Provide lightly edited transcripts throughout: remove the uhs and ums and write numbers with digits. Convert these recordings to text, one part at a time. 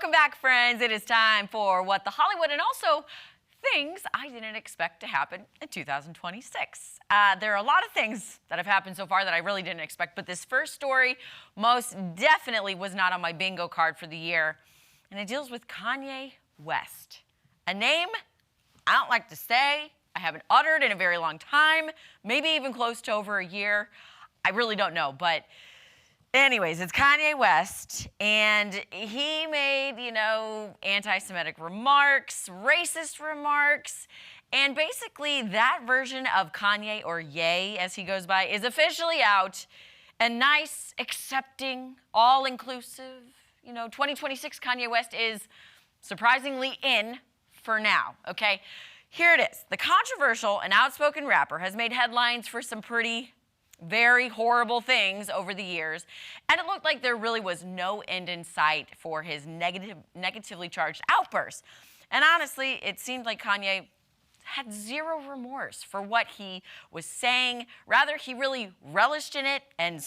Welcome back, friends. It is time for What the Hollywood, and also things I didn't expect to happen in 2026. There are a lot of things that have happened so far that I really didn't expect, but this first story most definitely was not on my bingo card for the year, and it deals with Kanye West, a name I don't like to say, I haven't uttered in a very long time, maybe even close to over a year. I really don't know, but anyways, it's Kanye West, and he made, anti-Semitic remarks, racist remarks, and basically that version of Kanye, or Ye as he goes by, is officially out, and nice, accepting, all-inclusive, 2026 Kanye West is surprisingly in for now, okay? Here it is. The controversial and outspoken rapper has made headlines for some very horrible things over the years, and it looked like there really was no end in sight for his negatively charged outbursts. And honestly, it seemed like Kanye had zero remorse for what he was saying. Rather, he really relished in it and,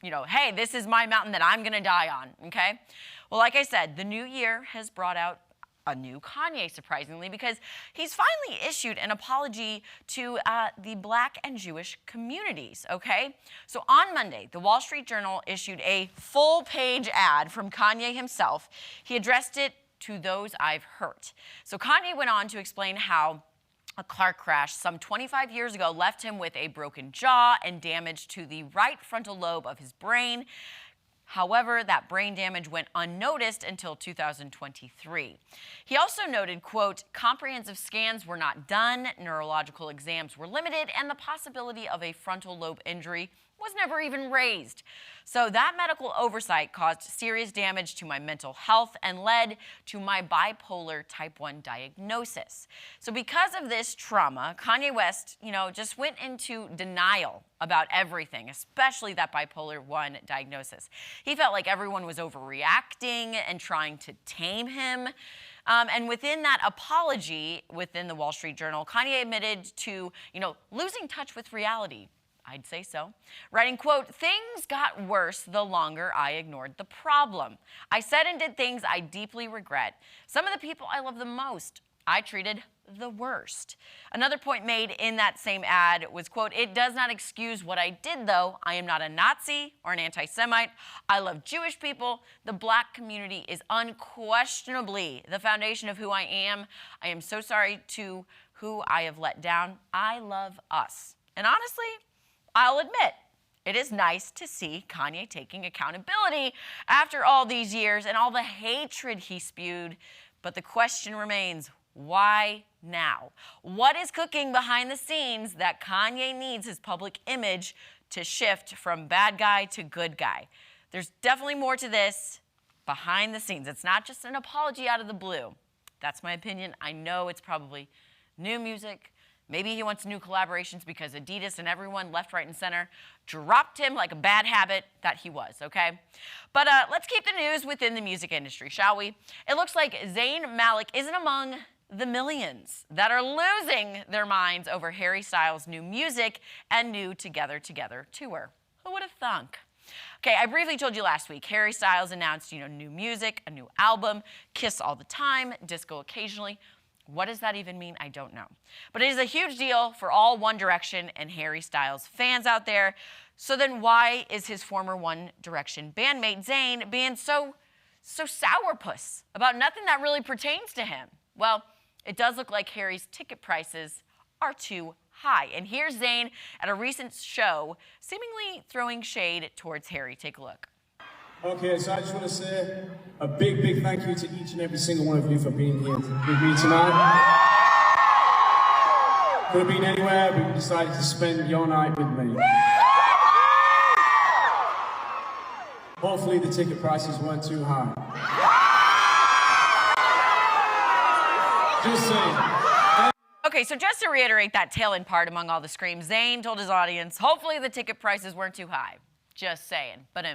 hey, this is my mountain that I'm gonna die on, okay? Well, like I said, the new year has brought out a new Kanye, surprisingly, because he's finally issued an apology to the Black and Jewish communities, okay? So on Monday, the Wall Street Journal issued a full-page ad from Kanye himself. He addressed it to those I've hurt. So Kanye went on to explain how a car crash some 25 years ago left him with a broken jaw and damage to the right frontal lobe of his brain. However, that brain damage went unnoticed until 2023. He also noted, quote, comprehensive scans were not done, neurological exams were limited, and the possibility of a frontal lobe injury was never even raised. So that medical oversight caused serious damage to my mental health and led to my bipolar type 1 diagnosis. So because of this trauma, Kanye West, just went into denial about everything, especially that bipolar 1 diagnosis. He felt like everyone was overreacting and trying to tame him. And within that apology, within the Wall Street Journal, Kanye admitted to, losing touch with reality. I'd say so. Writing, quote, things got worse the longer I ignored the problem. I said and did things I deeply regret. Some of the people I love the most, I treated the worst. Another point made in that same ad was, quote, it does not excuse what I did, though. I am not a Nazi or an anti-Semite. I love Jewish people. The Black community is unquestionably the foundation of who I am. I am so sorry to who I have let down. I love us. And honestly, I'll admit, it is nice to see Kanye taking accountability after all these years and all the hatred he spewed. But the question remains, why now? What is cooking behind the scenes that Kanye needs his public image to shift from bad guy to good guy? There's definitely more to this behind the scenes. It's not just an apology out of the blue. That's my opinion. I know it's probably new music. Maybe he wants new collaborations because Adidas and everyone left, right, and center dropped him like a bad habit that he was, okay? But let's keep the news within the music industry, shall we? It looks like Zayn Malik isn't among the millions that are losing their minds over Harry Styles' new music and new Together Together tour. Who would have thunk? Okay, I briefly told you last week, Harry Styles announced, new music, a new album, Kiss All the Time, Disco Occasionally. What does that even mean? I don't know. But it is a huge deal for all One Direction and Harry Styles fans out there. So then why is his former One Direction bandmate Zayn being so sourpuss about nothing that really pertains to him? Well, it does look like Harry's ticket prices are too high. And here's Zayn at a recent show seemingly throwing shade towards Harry. Take a look. Okay, so I just want to say a big thank you to each and every single one of you for being here with me tonight. Could have been anywhere, but you decided to spend your night with me. Hopefully the ticket prices weren't too high. Just saying. Okay, so just to reiterate that tail end part among all the screams, Zayn told his audience, hopefully the ticket prices weren't too high. Just saying, but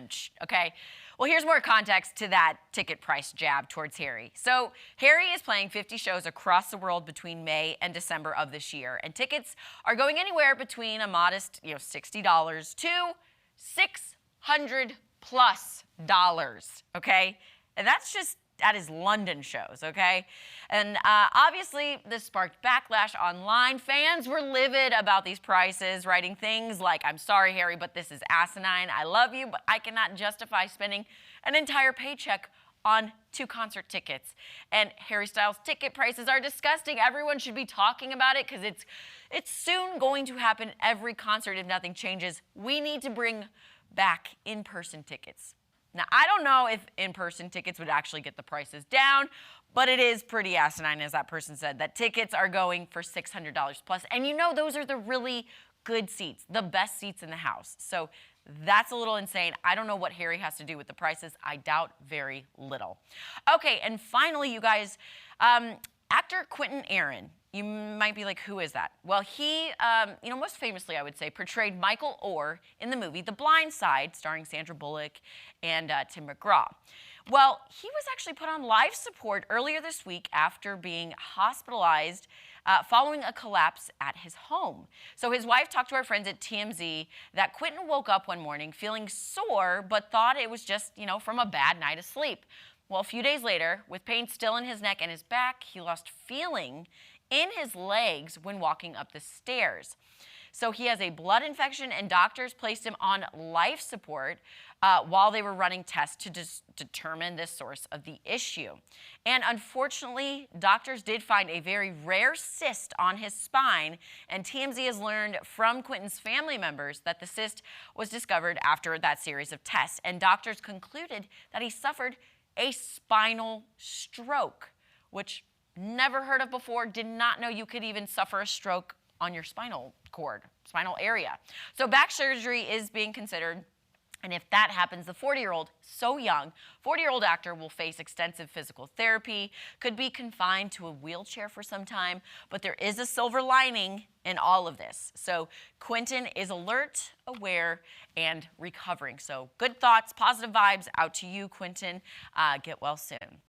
okay? Well, here's more context to that ticket price jab towards Harry. So Harry is playing 50 shows across the world between May and December of this year, and tickets are going anywhere between a modest, $60 to $600+, okay? And that's just at his London shows, okay? And obviously, this sparked backlash online. Fans were livid about these prices, writing things like, "I'm sorry, Harry, but this is asinine. I love you, but I cannot justify spending an entire paycheck on 2 concert tickets." And Harry Styles' ticket prices are disgusting. Everyone should be talking about it because it's soon going to happen every concert if nothing changes. We need to bring back in-person tickets. Now, I don't know if in-person tickets would actually get the prices down, but it is pretty asinine, as that person said, that tickets are going for $600 plus. And you know those are the really good seats, the best seats in the house. So that's a little insane. I don't know what Harry has to do with the prices. I doubt very little. Okay, and finally, you guys, actor Quinton, you might be like, who is that? Well, he, most famously, I would say, portrayed Michael Orr in the movie The Blind Side, starring Sandra Bullock and Tim McGraw. Well, he was actually put on life support earlier this week after being hospitalized following a collapse at his home. So his wife talked to our friends at TMZ that Quinton woke up one morning feeling sore, but thought it was just, from a bad night of sleep. Well, a few days later, with pain still in his neck and his back, he lost feeling in his legs when walking up the stairs. So he has a blood infection, and doctors placed him on life support while they were running tests to determine the source of the issue. And unfortunately, doctors did find a very rare cyst on his spine, and TMZ has learned from Quinton's family members that the cyst was discovered after that series of tests, and doctors concluded that he suffered a spinal stroke, which never heard of before, did not know you could even suffer a stroke on your spinal cord, spinal area. So back surgery is being considered, and if that happens, the 40-year-old, so young, 40-year-old actor will face extensive physical therapy, could be confined to a wheelchair for some time, but there is a silver lining in all of this. So Quinton is alert, aware, and recovering. So good thoughts, positive vibes out to you, Quinton. Get well soon.